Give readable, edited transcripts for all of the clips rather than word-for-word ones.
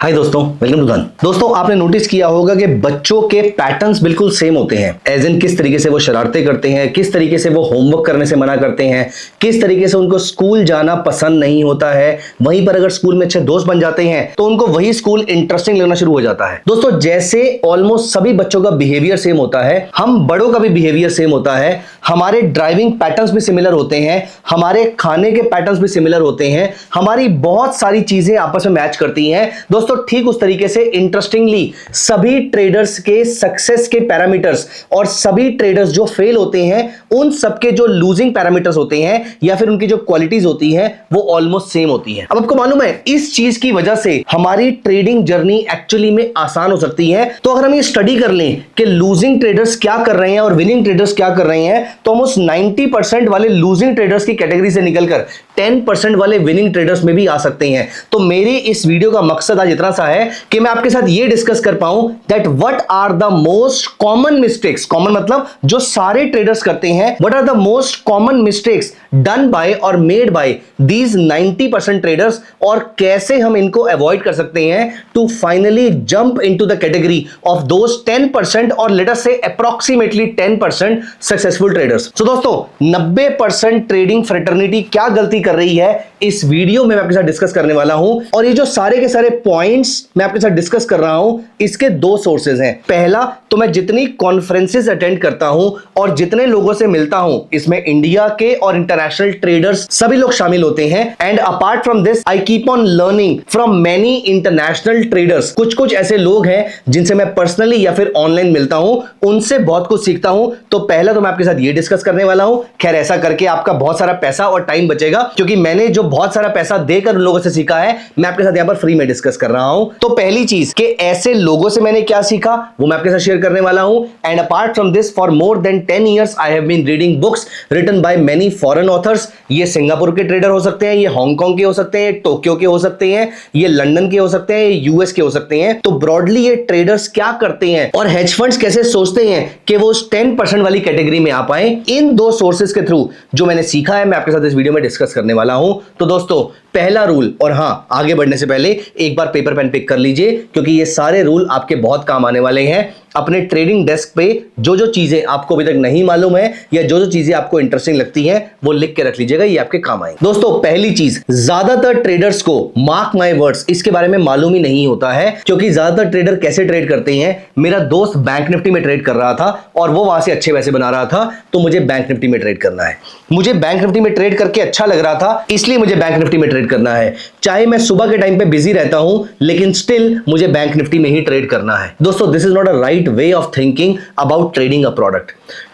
हाय दोस्तों, welcome to धन। दोस्तों, आपने नोटिस किया होगा कि बच्चों के पैटर्न्स बिल्कुल सेम होते हैं। एज इन किस तरीके से वो शरारतें करते हैं, किस तरीके से वो होमवर्क करने से मना करते हैं, किस तरीके से उनको स्कूल जाना पसंद नहीं होता है। वहीं पर अगर स्कूल में अच्छे दोस्त बन जाते हैं तो उनको वही स्कूल इंटरेस्टिंग लगना शुरू हो जाता है। दोस्तों, जैसे ऑलमोस्ट सभी बच्चों का बिहेवियर सेम होता है, हम बड़ों का भी बिहेवियर सेम होता है। हमारे ड्राइविंग पैटर्न्स भी सिमिलर होते हैं, हमारे खाने के पैटर्न्स भी सिमिलर होते हैं, हमारी बहुत सारी चीजें आपस में मैच करती हैं। दोस्तों, ठीक उस तरीके से इंटरेस्टिंगली सभी ट्रेडर्स के सक्सेस के पैरामीटर्स और सभी ट्रेडर्स जो फेल होते हैं उन सबके जो लूजिंग पैरामीटर्स होते हैं या फिर उनकी जो क्वालिटीज होती हैं वो ऑलमोस्ट सेम होती हैं। अब आपको मालूम है, इस चीज की वजह से हमारी ट्रेडिंग जर्नी एक्चुअली में आसान हो सकती है। तो अगर हम ये स्टडी कर लें कि लूजिंग ट्रेडर्स क्या कर रहे हैं और विनिंग ट्रेडर्स क्या कर रहे हैं, तो हम उस 90% वाले लूजिंग ट्रेडर्स की कैटेगरी से निकलकर 10% वाले विनिंग ट्रेडर्स में भी आ सकते हैं। तो मेरी इस वीडियो का मकसद आज इतना सा है कि मैं आपके साथ ये डिस्कस कर पाऊं that what are the most common mistakes, common मतलब जो सारे ट्रेडर्स करते हैं, what are the most common mistakes done by और मेड बाय दीज 90% ट्रेडर्स, और कैसे हम इनको अवॉइड कर सकते हैं to finally jump into the category of those 10% और लेट अस से अप्रॉक्सीमेटली 10% सक्सेसफुल ट्रेडर्स। सो दोस्तों, 90% ट्रेडिंग फ्रेटर्निटी क्या गलती कर रही है, इस वीडियो में मैं आपके साथ डिस्कस करने वाला हूं। और ये जो सारे के सारे पॉइंट्स मैं आपके साथ डिस्कस कर रहा हूं, इसके दो सोर्सेज हैं। पहला तो मैं जितनी कॉन्फ्रेंसेस अटेंड करता हूं और जितने लोगों से मिलता हूं, इसमें इंडिया के और इंटरनेशनल ट्रेडर्स सभी लोग शामिल होते हैं। And apart from this I keep on learning from many international traders. कुछ ऐसे लोग हैं जिनसे मैं पर्सनली या फिर ऑनलाइन मिलता हूं, उनसे बहुत कुछ सीखता हूं। तो पहला तो मैं आपके साथ ये डिस्कस करने वाला हूं। खैर, ऐसा करके आपका बहुत सारा पैसा और टाइम बचेगा, क्योंकि मैंने जो बहुत सारा पैसा देकर उन लोगों से सीखा है, मैं आपके साथ यहां पर फ्री में डिस्कस कर रहा हूं। तो पहली चीज कि ऐसे लोगों से मैंने क्या सीखा वो मैं आपके साथ शेयर करने वाला हूं। And apart from this, for more than 10 years I have been reading books written by many foreign authors. ये सिंगापुर के ट्रेडर हो सकते हैं, ये हांगकांग के हो सकते हैं, टोक्यो के हो सकते हैं, ये लंदन के हो सकते हैं, ये यूएस के हो सकते हैं। तो ब्रॉडली ये ट्रेडर्स क्या करते हैं और हेज फंड्स कैसे सोचते हैं कि वो उस 10% वाली कैटेगरी में आ पाए, इन दो सोर्सेज के थ्रू जो मैंने सीखा है मैं आपके साथ इस वीडियो में डिस्कस करने वाला हूं। तो दोस्तों, पहला रूल, और हां, आगे बढ़ने से पहले एक बार पेपर पेन पिक कर लीजिए, क्योंकि ये सारे रूल आपके बहुत काम आने वाले हैं। अपने ट्रेडिंग डेस्क पे जो जो चीजें आपको अभी तक नहीं मालूम है या जो जो चीजें आपको इंटरेस्टिंग लगती हैं वो लिख के रख लीजिएगा, ये आपके काम आएंगे। दोस्तों, पहली चीज, ज्यादातर ट्रेडर्स को, मार्क माय वर्ड्स, इसके बारे में मालूम ही नहीं होता है। क्योंकि ज्यादातर ट्रेडर कैसे ट्रेड करते हैं, मेरा दोस्त बैंक निफ्टी में ट्रेड कर रहा था और वो वहां से अच्छे पैसे बना रहा था, तो मुझे बैंक निफ्टी में ट्रेड करना है। मुझे बैंक निफ्टी में ट्रेड करके अच्छा लग रहा था, इसलिए मुझे बैंक निफ्टी में ट्रेड करना है। चाहे मैं सुबह के टाइम पे बिजी रहता हूं, लेकिन स्टिल मुझे बैंक निफ्टी में ही ट्रेड करना है। दोस्तों, this is not a right way of thinking about trading a product.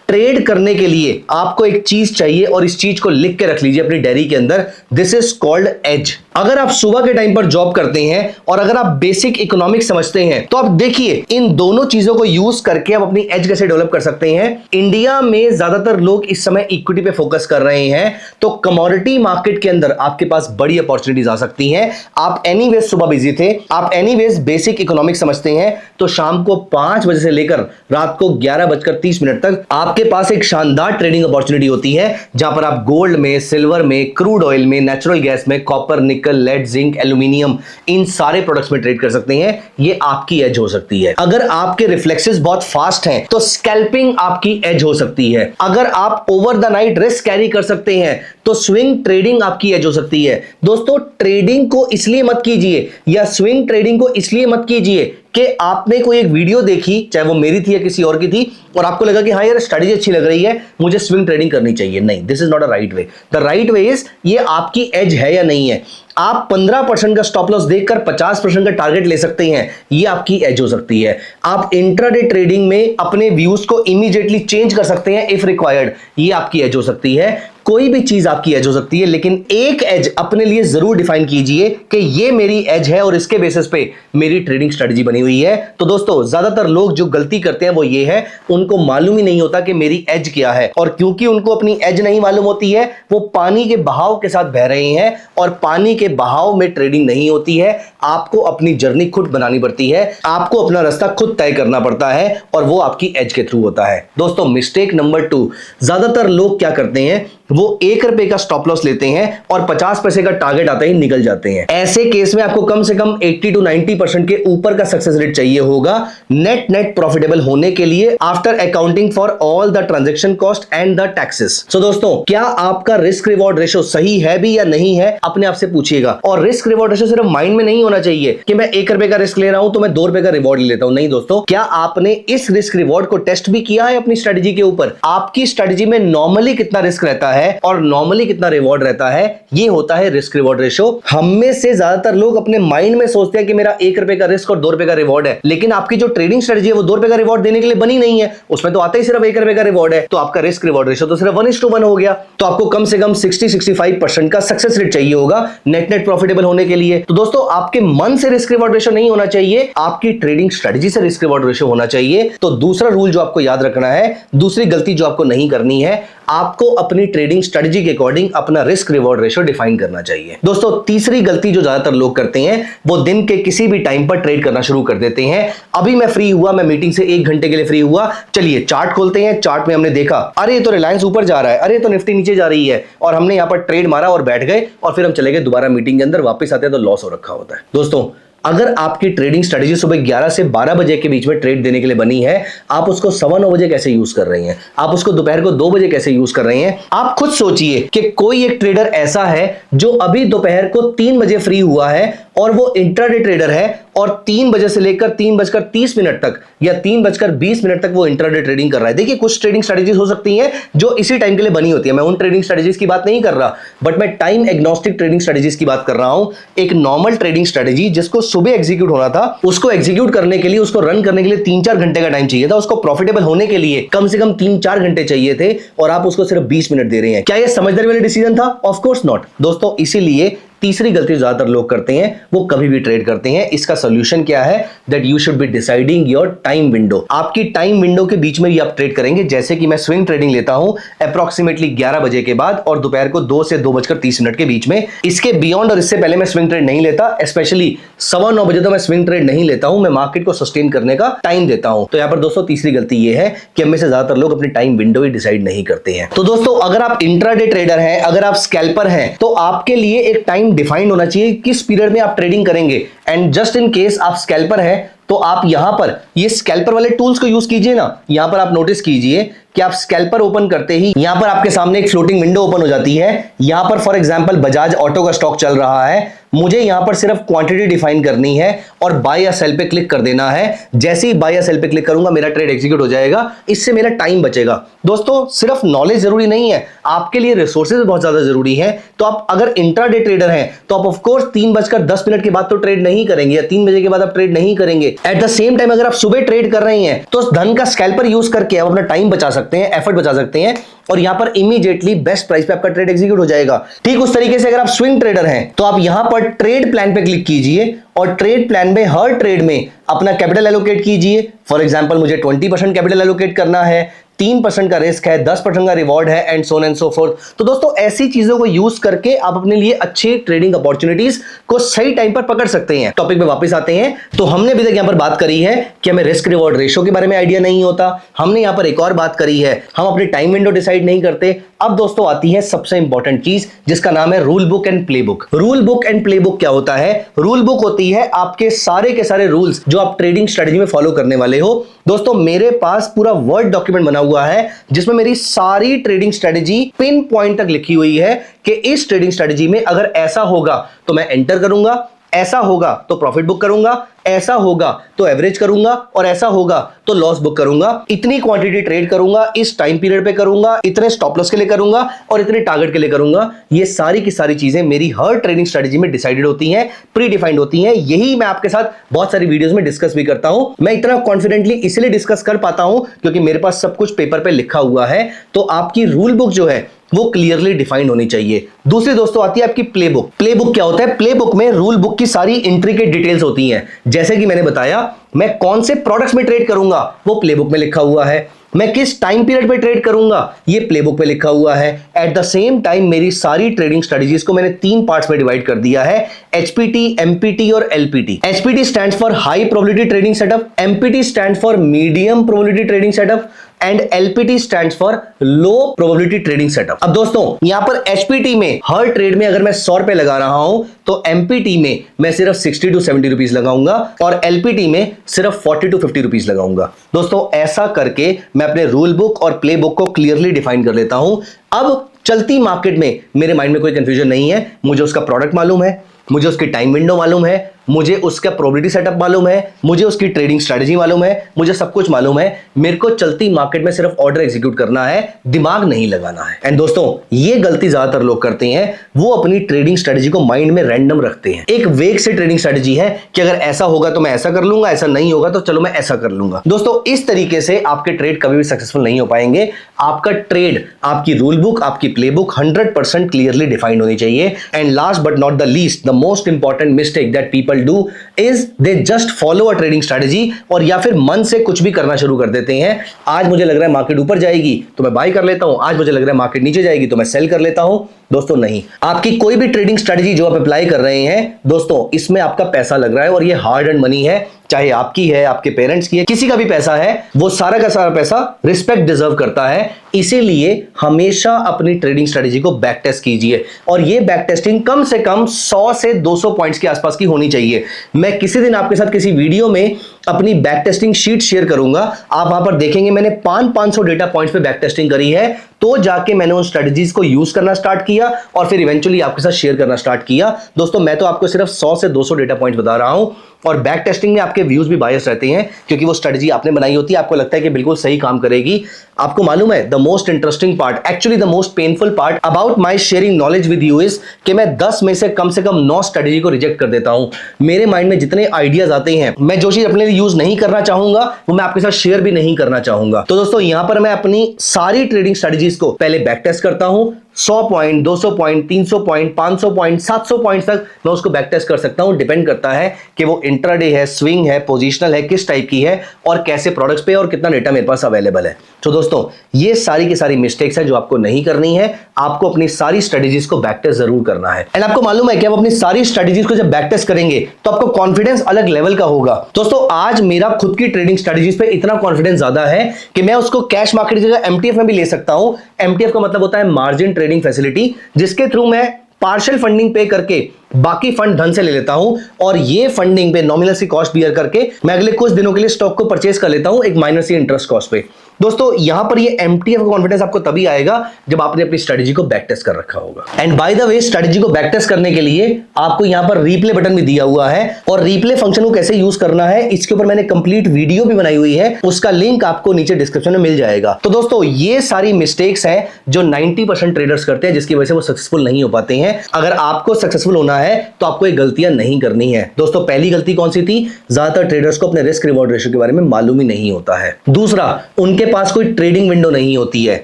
Trade करने के लिए आपको एक चीज चाहिए और इस चीज को लिख के रख लीजिए अपनी डायरी के अंदर। This is called edge. अगर आप सुबह के टाइम पर जॉब करते हैं और अगर आप बेसिक इकोनॉमिक्स समझते हैं, तो आप देखिए इन दोनों चीजों को यूज करके आप अपनी एज कैसे डेवलप कर सकते हैं। इंडिया में ज्यादातर लोग इस समय इक्विटी पे फोकस कर रहे हैं, तो कमोडिटी मार्केट के अंदर आपके पास बड़ी अपॉर्चुनिटीज आ सकती हैं। आप एनीवेज सुबह बिजी थे, आप एनीवेज बेसिक इकोनॉमिक्स समझते हैं, तो शाम को 5 बजे से लेकर रात को 11:30 तक आपके पास एक शानदार ट्रेडिंग अपॉर्चुनिटी होती है, जहां पर आप गोल्ड में, सिल्वर में, क्रूड ऑयल में, नेचुरल गैस में, कॉपर, निकल, लेड, जिंक, एल्यूमिनियम, इन सारे प्रोडक्ट्स में ट्रेड कर सकते हैं। ये आपकी एज हो सकती है। अगर आपके रिफ्लेक्सेस बहुत फास्ट हैं तो स्कैल्पिंग आपकी एज हो सकती है। अगर आप over the night risk carry कर सकते हैं तो स्विंग ट्रेडिंग आपकी एज हो सकती है। दोस्तों, ट्रेडिंग को इसलिए मत कीजिए या स्विंग ट्रेडिंग को इसलिए मत कीजिए कि आपने कोई एक वीडियो देखी, चाहे वो मेरी थी या किसी और की थी, और आपको लगा कि हाँ यार स्ट्रेटजी अच्छी लग रही है, मुझे स्विंग ट्रेडिंग करनी चाहिए। नहीं, this is not a right way. The right way is, ये आपकी एज है या नहीं है। आप 15% का स्टॉप लॉस देखकर 50% का टारगेट ले सकते हैं, ये आपकी एज हो सकती है। आप इंट्राडे ट्रेडिंग में अपने व्यूज को इमीडिएटली चेंज कर सकते हैं इफ रिक्वायर्ड, ये आपकी एज हो सकती है। कोई भी चीज आपकी एज हो सकती है, लेकिन एक एज अपने लिए जरूर डिफाइन कीजिए कि ये मेरी एज है और इसके बेसिस पे मेरी ट्रेडिंग स्ट्रेटजी बनी हुई है। तो दोस्तों, ज्यादातर लोग जो गलती करते हैं वो ये है, उनको मालूम ही नहीं होता कि मेरी एज क्या है, और क्योंकि उनको अपनी एज नहीं मालूम होती है, वो पानी के बहाव के साथ बह रहे हैं, और पानी के बहाव में ट्रेडिंग नहीं होती है। आपको अपनी जर्नी खुद बनानी पड़ती है, आपको अपना रास्ता खुद तय करना पड़ता है, और वो आपकी एज के थ्रू होता है। दोस्तों, मिस्टेक नंबर 2, ज्यादातर लोग क्या करते हैं वो 1 रुपए का स्टॉप लॉस लेते हैं और 50 पैसे का टारगेट आता ही निकल जाते हैं। ऐसे केस में आपको कम से कम 80 to 90% के ऊपर का सक्सेस रेट चाहिए होगा नेट प्रॉफिटेबल होने के लिए after accounting for all the transaction cost and the taxes. So दोस्तों, क्या आपका रिस्क रिवॉर्ड रेशो सही है भी या नहीं है, अपने आप से पूछिएगा। और रिस्क रिवॉर्ड रेशो सिर्फ माइंड में नहीं होना चाहिए कि मैं 1 रुपए का रिस्क ले रहा हूं तो मैं 2 रुपए का रिवॉर्ड ले लेता हूं। नहीं दोस्तों, क्या आपने इस रिस्क रिवॉर्ड को टेस्ट भी किया है अपनी स्ट्रेटजी के ऊपर? आपकी स्ट्रेटजी में नॉर्मली कितना रिस्क रहता है और नॉर्मली कितना रिवॉर्ड रहता है, ये होता है रिस्क रिवॉर्ड रेशो। हम में से ज्यादातर लोग अपने माइंड में सोचते हैं कि मेरा 1 रुपए का रिस्क और 2 रुपए का रिवॉर्ड है, लेकिन आपकी जो ट्रेडिंग स्ट्रेटजी है वो 2 रुपए का रिवॉर्ड देने के लिए बनी नहीं है। उसमें तो आता ही सिर्फ 1 रुपए का रिवॉर्ड है, तो आपका रिस्क रिवॉर्ड रेशो तो सिर्फ 1:1 हो गया। तो आपको कम से कम 60-65% का सक्सेस रेट चाहिए होगा नेट प्रॉफिटेबल होने के लिए। तो दोस्तों, आपके मन से रिस्क रिवॉर्ड रेशो नहीं होना चाहिए, आपकी ट्रेडिंग स्ट्रेटजी से रिस्क रिवॉर्ड रेशो होना चाहिए। तो दूसरा रूल जो आपको याद रखना है, दूसरी गलती जो आपको नहीं करनी है, आपको अपनी ट्रेडिंग स्ट्रेटजी के अकॉर्डिंग अपना रिस्क रिवॉर्ड रेशो डिफाइन करना चाहिए। दोस्तों, तीसरी गलती जो ज्यादातर लोग करते हैं, वो दिन के किसी भी टाइम पर ट्रेड करना शुरू कर देते हैं। अभी मैं फ्री हुआ, मैं मीटिंग से 1 घंटे के लिए फ्री हुआ, चलिए चार्ट खोलते हैं। चार्ट में हमने देखा, अरे ये तो रिलायंस ऊपर जा रहा है, अरे तो निफ्टी नीचे जा रही है, और हमने यहां पर ट्रेड मारा और बैठ गए, और फिर हम चले गए दोबारा मीटिंग के अंदर। वापस आते हैं तो लॉस हो रखा होता है। दोस्तों, अगर आपकी ट्रेडिंग स्ट्रेटजी सुबह 11 से 12 बजे के बीच में ट्रेड देने के लिए बनी है, आप उसको 9:15 बजे कैसे यूज कर रही हैं? आप उसको दोपहर को 2 बजे कैसे यूज कर रहे हैं? आप खुद सोचिए कि कोई एक ट्रेडर ऐसा है जो अभी दोपहर को 3 बजे फ्री हुआ है और वो इंट्राडे ट्रेडर है, और 3 बजे से लेकर 3:30 तक या 3:20 तक वो इंट्राडे ट्रेडिंग कर रहा है। देखिए, कुछ ट्रेडिंग स्ट्रेटजीज हो सकती हैं जो इसी टाइम के लिए बनी होती है। मैं उन ट्रेडिंग स्ट्रेटजीज की बात नहीं कर रहा, बट मैं टाइम एग्नोस्टिक ट्रेडिंग स्ट्रेटजीज की बात कर रहा हूं। एक नॉर्मल ट्रेडिंग स्ट्रेटजी जिसको सुबह एग्जीक्यूट होना था, उसको एग्जीक्यूट करने के लिए, उसको रन करने के लिए 3-4 घंटे का टाइम चाहिए था। उसको प्रॉफिटेबल होने के लिए कम से कम 3-4 घंटे चाहिए थे, और आप उसको सिर्फ 20 मिनट दे रहे हैं। क्या यह समझदारी वाला डिसीजन था? Of course not. दोस्तों, इसीलिए तीसरी गलती ज्यादातर लोग करते हैं, वो कभी भी ट्रेड करते हैं। इसका सॉल्यूशन क्या है? That you should be deciding your time window. आपकी टाइम विंडो के बीच में ही आप ट्रेड करेंगे। जैसे कि मैं स्विंग ट्रेडिंग लेता हूं अप्रोक्सीमेटली 11 बजे के बाद और दोपहर को 2 से 2:30 के बीच में। इसके बियॉन्ड और इससे पहले मैं स्विंग ट्रेड नहीं लेता, स्पेशली 9:15 बजे तो मैं स्विंग ट्रेड नहीं लेता हूं। मैं मार्केट को सस्टेन करने का टाइम देता हूं। तो यहां पर दोस्तों तीसरी गलती यह है कि हम में से ज्यादातर लोग अपनी टाइम विंडो ही डिसाइड नहीं करते हैं। तो दोस्तों, अगर आप इंट्राडे ट्रेडर हैं, अगर आप स्कैल्पर हैं, तो आपके लिए एक टाइम डिफाइंड होना चाहिए किस पीरियड में आप ट्रेडिंग करेंगे। एंड जस्ट इन केस आप स्कैल्पर हैं, तो आप यहां पर ये स्कैल्पर वाले टूल्स को यूज कीजिए ना। यहां पर आप नोटिस कीजिए कि आप स्कैल्पर ओपन करते ही यहां पर आपके सामने एक फ्लोटिंग विंडो ओपन हो जाती है। यहां पर फॉर एग्जांपल बजाज ऑटो का स्टॉक चल रहा है, मुझे यहां पर सिर्फ क्वांटिटी डिफाइन करनी है और बाय या सेल पे क्लिक कर देना है। जैसे ही बाय या सेल पे क्लिक करूंगा, मेरा ट्रेड एग्जीक्यूट हो जाएगा। इससे मेरा टाइम बचेगा। दोस्तों, सिर्फ नॉलेज जरूरी नहीं है, आपके लिए रिसोर्सेज बहुत ज्यादा जरूरी है। तो आप अगर इंट्राडे ट्रेडर हैं, तो आप ऑफ कोर्स 3:10 के बाद तो ट्रेड नहीं करेंगे, या 3 बजे के बाद आप ट्रेड नहीं करेंगे। एट द सेम टाइम अगर आप सुबह ट्रेड कर रहे हैं, तो उस धन का स्कैल्पर यूज करके आप अपना टाइम बचा सकते हैं, एफर्ट बचा सकते हैं, और यहां पर इमीडिएटली बेस्ट प्राइस पे आपका ट्रेड एग्जीक्यूट हो जाएगा। ठीक उस तरीके से अगर आप स्विंग ट्रेडर हैं, तो आप यहां पर ट्रेड प्लान पे क्लिक कीजिए और ट्रेड प्लान में हर ट्रेड में अपना कैपिटल एलोकेट कीजिए। फॉर एग्जांपल मुझे 20% कैपिटल एलोकेट करना है, 3% का रिस्क है, 10% का रिवॉर्ड है, and so on and so fourth. तो दोस्तों, ऐसी चीजों को यूज करके आप अपने लिए अच्छी ट्रेडिंग अपॉर्चुनिटीज को सही टाइम पर पकड़ सकते हैं। टॉपिक पे वापस आते हैं। तो हमने अभी तक यहां पर बात करी है कि हमें रिस्क रिवॉर्ड रेशो के बारे में आइडिया नहीं होता। हमने यहां पर एक और बात करी है, हम अपनी टाइम विंडो डिसाइड नहीं करते। अब दोस्तों आती है सबसे इंपॉर्टेंट चीज, जिसका नाम है rule book and play book. Rule book and play book क्या होता है? रूल बुक होती है आपके सारे के सारे रूल्स जो आप ट्रेडिंग स्ट्रेटजी में फॉलो करने वाले हो। दोस्तों, मेरे पास पूरा वर्ड डॉक्यूमेंट बना हुआ है जिसमें मेरी सारी ट्रेडिंग स्ट्रेटजी पिन पॉइंट तक लिखी हुई है कि इस ट्रेडिंग स्ट्रेटजी में अगर ऐसा होगा तो मैं एंटर करूंगा, ऐसा होगा तो प्रॉफिट बुक करूंगा, ऐसा होगा तो एवरेज करूंगा, और ऐसा होगा तो लॉस बुक करूंगा। इतनी क्वांटिटी ट्रेड करूंगा, इस टाइम पीरियड पे करूंगा, इतने स्टॉप लॉस के लिए करूंगा, और इतने टारगेट के लिए करूंगा। ये सारी की सारी चीजें मेरी हर ट्रेडिंग स्ट्रेटजी में डिसाइडेड होती हैं, प्री डिफाइंड होती हैं। यही मैं आपके साथ बहुत सारी वीडियोस में डिस्कस भी करता हूं। मैं इतना कॉन्फिडेंटली इसलिए डिस्कस कर पाता हूं क्योंकि मेरे पास सब कुछ पेपर पे लिखा हुआ है। तो आपकी रूल बुक जो है वो क्लियरली डिफाइंड होनी चाहिए। दूसरी दोस्तों आती है आपकी प्ले बुक। प्ले बुक क्या होता है? प्ले बुक में रूल बुक की सारी इंट्रिकेट डिटेल्स होती हैं। जैसे कि मैंने बताया, मैं कौन से प्रोडक्ट्स में ट्रेड करूंगा वो प्ले बुक में लिखा हुआ है। मैं किस टाइम पीरियड पे ट्रेड करूंगा ये प्लेबुक पे लिखा हुआ है। एट द सेम टाइम मेरी सारी ट्रेडिंग स्ट्रेटजीज को मैंने 3 पार्ट्स में डिवाइड कर दिया है, एचपीटी, एमपीटी और LPT. HPT stands for high probability trading setup, MPT stands for medium probability trading setup and LPT stands for low probability trading setup. अब दोस्तों यहां पर एचपीटी में हर ट्रेड में अगर मैं 100 रुपए लगा रहा हूं तो एमपीटी में मैं सिर्फ 60 to 70 रुपीज लगाऊंगा और एलपीटी में सिर्फ 40 to 50 रुपीज लगाऊंगा। दोस्तों ऐसा करके मैं अपने रूल बुक और प्ले बुक को क्लियरली डिफाइन कर लेता हूं। अब चलती मार्केट में मेरे माइंड में कोई कंफ्यूजन नहीं है, मुझे उसका प्रोडक्ट मालूम है, मुझे उसकी टाइम विंडो मालूम है, मुझे उसका प्रोबेबिलिटी सेटअप मालूम है, मुझे उसकी ट्रेडिंग स्ट्रेटजी मालूम है, मुझे सब कुछ मालूम है। मेरे को चलती मार्केट में सिर्फ ऑर्डर एग्जीक्यूट करना है, दिमाग नहीं लगाना है। एंड दोस्तों ये गलती ज्यादातर लोग करते हैं, वो अपनी ट्रेडिंग स्ट्रेटजी को माइंड में रैंडम रखते हैं। एक वेग से ट्रेडिंग स्ट्रेटजी है कि अगर ऐसा होगा तो मैं ऐसा कर लूंगा, ऐसा नहीं होगा तो चलो मैं ऐसा कर लूंगा। दोस्तों इस तरीके से आपके ट्रेड कभी भी सक्सेसफुल नहीं हो पाएंगे। आपका ट्रेड, आपकी रूल बुक, आपकी प्ले बुक 100% क्लियरली डिफाइंड होनी चाहिए। And last but not the least, the most important mistake that people do is they just follow a trading strategy, और या फिर मन से कुछ भी करना शुरू कर देते हैं। आज मुझे लग रहा है मार्केट ऊपर जाएगी तो मैं बाय कर लेता हूं, आज मुझे लग रहा है मार्केट नीचे जाएगी तो मैं सेल कर लेता हूं। दोस्तों नहीं, आपकी कोई भी ट्रेडिंग स्ट्रेटजी जो आप अप्लाई कर रहे हैं दोस्तों, इसमें आपका पैसा लग रहा है और ये हार्ड अर्न मनी है, चाहे आपकी है, आपके पेरेंट्स की है, किसी का भी पैसा है, वो सारा का सारा पैसा रिस्पेक्ट डिजर्व करता है। इसीलिए हमेशा अपनी ट्रेडिंग स्ट्रेटजी को बैक टेस्ट कीजिए, और ये बैक टेस्टिंग कम से कम 100 से 200 पॉइंट्स के आसपास की होनी चाहिए। मैं किसी दिन आपके साथ किसी वीडियो में अपनी बैक टेस्टिंग शीट शेयर करूंगा, आप वहां पर देखेंगे मैंने 500 डेटा पॉइंट्स पे बैक टेस्टिंग करी है, तो जाके मैंने उन स्ट्रेटजीज को यूज करना स्टार्ट किया और फिर इवेंचुअली आपके साथ शेयर करना स्टार्ट किया। दोस्तों मैं तो आपको सिर्फ 100 से 200 डेटा पॉइंट्स बता रहा हूं, और बैक टेस्टिंग में आपके व्यूज भी बायस रहते हैं क्योंकि वो स्ट्रेटजी आपने बनाई होती है, आपको लगता है कि बिल्कुल सही काम करेगी। आपको मालूम है the most interesting part, actually the most painful part about my sharing knowledge with you is कि मैं 10 में से कम 9 स्ट्रेटजी को रिजेक्ट कर देता हूं। मेरे माइंड में जितने आइडियाज आते हैं, मैं जो चीज अपने लिए यूज नहीं करना चाहूंगा वो मैं आपके साथ शेयर भी नहीं करना चाहूंगा। तो दोस्तों यहां पर मैं अपनी सारी ट्रेडिंग स्ट्रेटजीज को पहले बैक टेस्ट करता हूं, 100 point, 200 point, 300 point, 500 point, 700 point तक मैं उसको बैक टेस्ट कर सकता हूं। डिपेंड करता है कि वो इंट्राडे है, स्विंग है, पोजिशनल है, किस टाइप की है और कैसे प्रोडक्ट्स पे और कितना डेटा मेरे पास अवेलेबल है। तो दोस्तों ये सारी की सारी मिस्टेक्स है जो आपको नहीं करनी है। आपको अपनी सारी स्ट्रेटजीज को बैक टेस्ट जरूर करना है। एंड आपको मालूम है कि आप अपनी सारी स्ट्रेटजीज को जब बैक टेस्ट करेंगे तो आपको कॉन्फिडेंस अलग लेवल का होगा। दोस्तों आज मेरा खुद की ट्रेडिंग स्ट्रेटजीज पे इतना कॉन्फिडेंस ज्यादा है कि मैं उसको कैश मार्केट की जगह एमटीएफ में भी ले सकता हूं। एमटीएफ का मतलब होता है मार्जिन ट्रेडिंग फैसिलिटी, जिसके थ्रू मैं पार्शियल फंडिंग पे करके बाकी फंड धन से ले लेता हूं, और ये फंडिंग पे नॉमिनल सी कॉस्ट बियर करके मैं अगले कुछ दिनों के लिए स्टॉक को परचेज कर लेता हूं एक माइनर सी इंटरेस्ट कॉस्ट पे। दोस्तों यहां पर ये एमटीएफ का कॉन्फिडेंस आपको तभी आएगा जब आपने अपनी स्ट्रेटजी को बैक टेस्ट कर रखा होगा। And by the way strategy को बैक टेस्ट करने के लिए आपको यहां पर रीप्ले बटन भी दिया हुआ है, और रीप्ले फंक्शन को कैसे यूज करना है इसके ऊपर मैंने कंप्लीट वीडियो भी बनाई हुई है, उसका लिंक आपको नीचे डिस्क्रिप्शन में मिल जाएगा। तो दोस्तों ये सारी मिस्टेक्स हैं जो 90% ट्रेडर्स करते हैं, जिसकी वजह से वो सक्सेसफुल नहीं हो पाते हैं। अगर आपको सक्सेसफुल होना है तो आपको ये गलतियां नहीं करनी है। दोस्तों पहली गलती कौन सी थी? ज्यादातर ट्रेडर्स को अपने रिस्क रिवॉर्ड रेशियो के बारे में मालूम ही नहीं होता है। दूसरा, उनके पास कोई ट्रेडिंग विंडो नहीं होती है।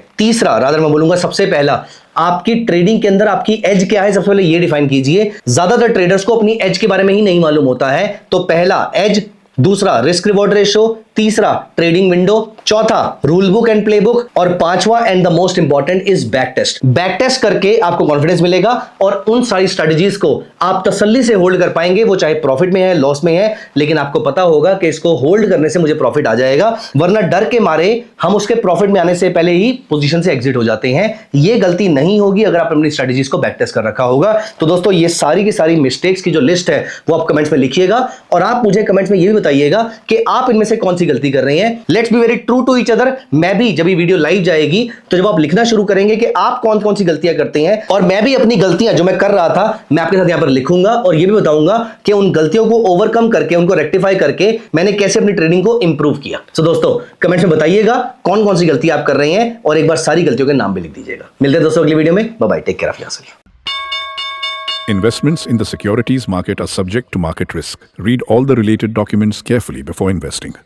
तीसरा, रादर मैं बोलूंगा सबसे पहला, आपकी ट्रेडिंग के अंदर आपकी एज क्या है सबसे पहले ये डिफाइन कीजिए। ज्यादातर ट्रेडर्स को अपनी एज के बारे में ही नहीं मालूम होता है। तो पहला एज, दूसरा रिस्क रिवॉर्ड रेशियो, तीसरा ट्रेडिंग विंडो, चौथा rule book and play book, और पांचवा and the most important is back test. Back test करके आपको कॉन्फिडेंस मिलेगा और उन सारी स्ट्रेटजीज को आप तसल्ली से होल्ड कर पाएंगे, वो चाहे प्रॉफिट में है, लॉस में है, लेकिन आपको पता होगा कि इसको होल्ड करने से मुझे प्रॉफिट आ जाएगा, वरना डर के मारे हम उसके प्रॉफिट में आने से पहले ही पोजीशन से एग्जिट हो जाते हैं। ये गलती नहीं होगी अगर आप अपनी स्ट्रेटजीज को बैक टेस्ट कर रखा होगा। तो दोस्तों ये सारी की सारी मिस्टेक्स की जो लिस्ट है वो आप कमेंट्स में लिखिएगा, और आप मुझे कमेंट्स में ये भी बताइएगा कि आप इनमें से कौन सी गलती कर रहे हैं। Let's be very true to each other. मैं भी जब ये वीडियो लाइव जाएगी तो जब आप लिखना शुरू करेंगे कि आप कौन कौन सी गलतियां करते हैं, और मैं भी अपनी गलतियां जो मैं कर रहा था मैं आपके साथ यहां पर लिखूंगा, और ये भी बताऊंगा कि उन गलतियों को ओवरकम करके, उनको रेक्टिफाई करके मैंने कैसे अपनी ट्रेडिंग को इंप्रूव किया। तो दोस्तों कमेंट्स में बताइएगा कौन कौन सी गलतियां आप कर रहे हैं, और एक बार सारी गलतियों के नाम भी लिख दीजिएगा। मिलते हैं दोस्तों अगली वीडियो में। Bye bye, take care of yourself. Investments in the securities market are subject to market risk. Read all the related documents carefully before investing.